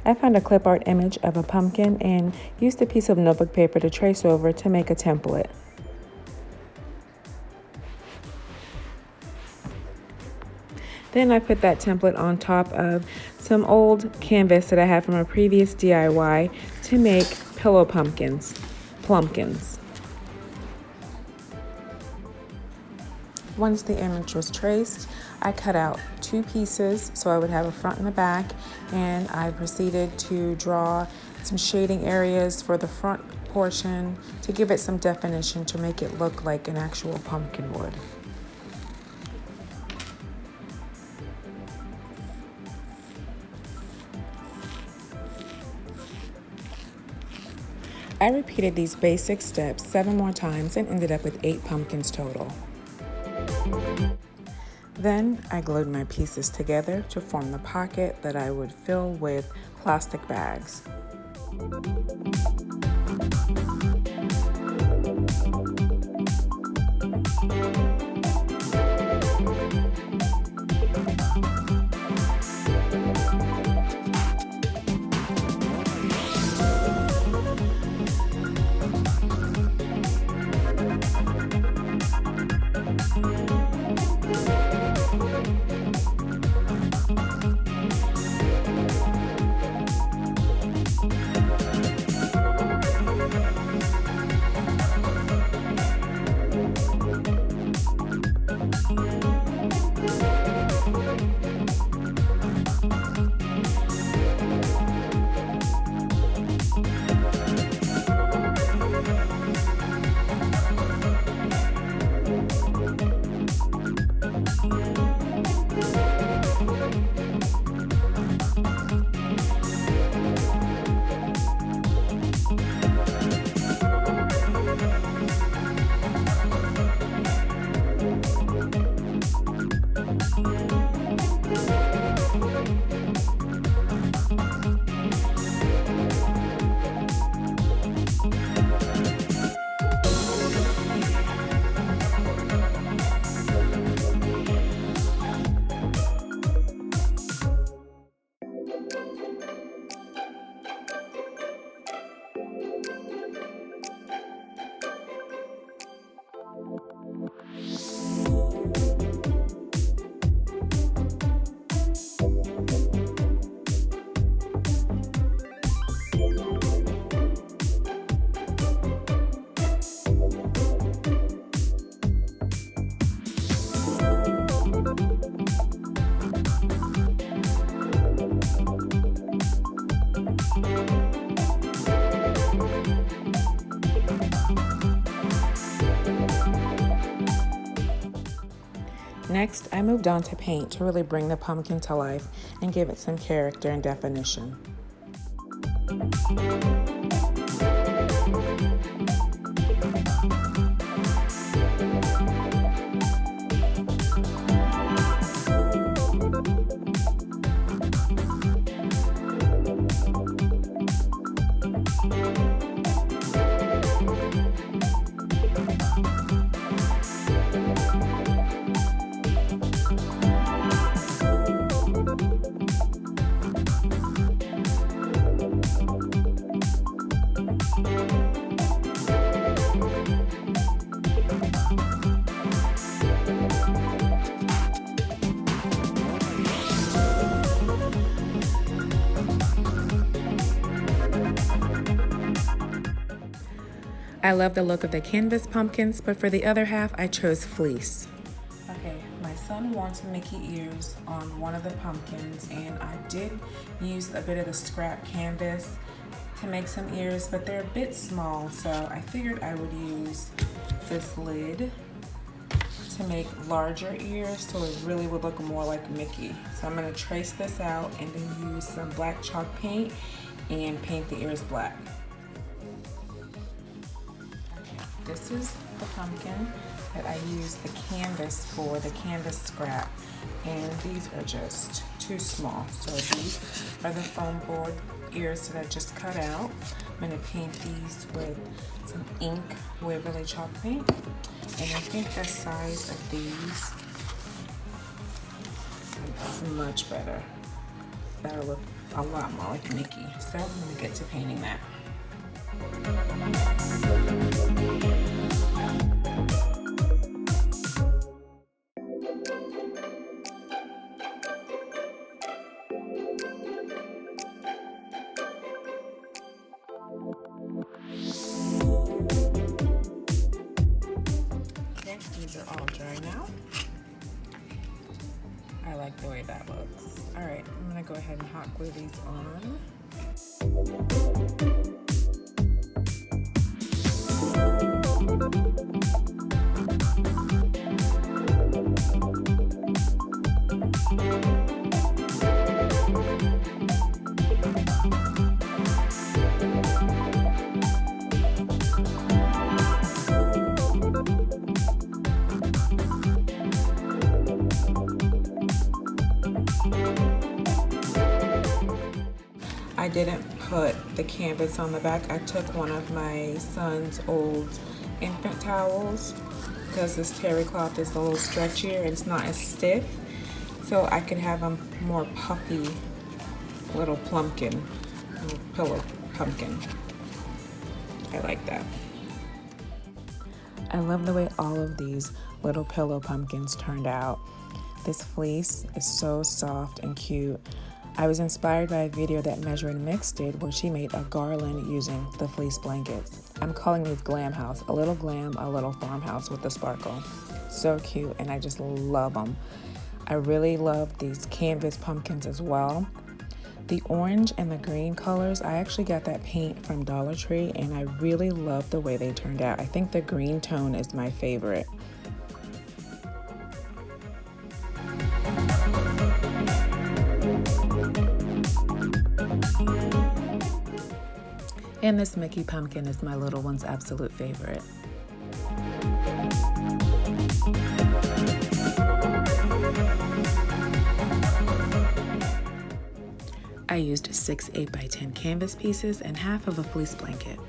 I found a clip art image of a pumpkin and used a piece of notebook paper to trace over to make a template. Then I put that template on top of some old canvas that I had from a previous DIY to make pillow pumpkins, plumpkins. Once the image was traced, I cut out two pieces so I would have a front and a back, and I proceeded to draw some shading areas for the front portion to give it some definition to make it look like an actual pumpkin would. I repeated these basic steps 7 more times and ended up with 8 pumpkins total. Then I glued my pieces together to form the pocket that I would fill with plastic bags. Next, I moved on to paint to really bring the pumpkin to life and give it some character and definition. I love the look of the canvas pumpkins, but for the other half, I chose fleece. Okay, my son wants Mickey ears on one of the pumpkins, and I did use a bit of the scrap canvas to make some ears, but they're a bit small, so I figured I would use this lid to make larger ears so it really would look more like Mickey. So I'm going to trace this out and then use some black chalk paint and paint the ears black. This is the pumpkin that I used the canvas for, the canvas scrap, and these are just too small. So these are the foam board ears that I just cut out. I'm gonna paint these with some ink, Waverly chalk paint. And I think the size of these is much better. That'll look a lot more like Mickey. So I'm gonna get to painting that. Okay, these are all dry now. I like the way that looks. All right, I'm gonna go ahead and hot glue these on. I didn't put the canvas on the back. I took one of my son's old infant towels because this terry cloth is a little stretchier. It's not as stiff, so I could have a more puffy little plumpkin, little pillow pumpkin. I like that. I love the way all of these little pillow pumpkins turned out. This fleece is so soft and cute. I was inspired by a video that Measure and Mix did where she made a garland using the fleece blankets. I'm calling these Glam House, a little glam, a little farmhouse with the sparkle. So cute, and I just love them. I really love these canvas pumpkins as well. The orange and the green colors, I actually got that paint from Dollar Tree, and I really love the way they turned out. I think the green tone is my favorite. And this Mickey pumpkin is my little one's absolute favorite. I used 6 8x10 canvas pieces and half of a fleece blanket.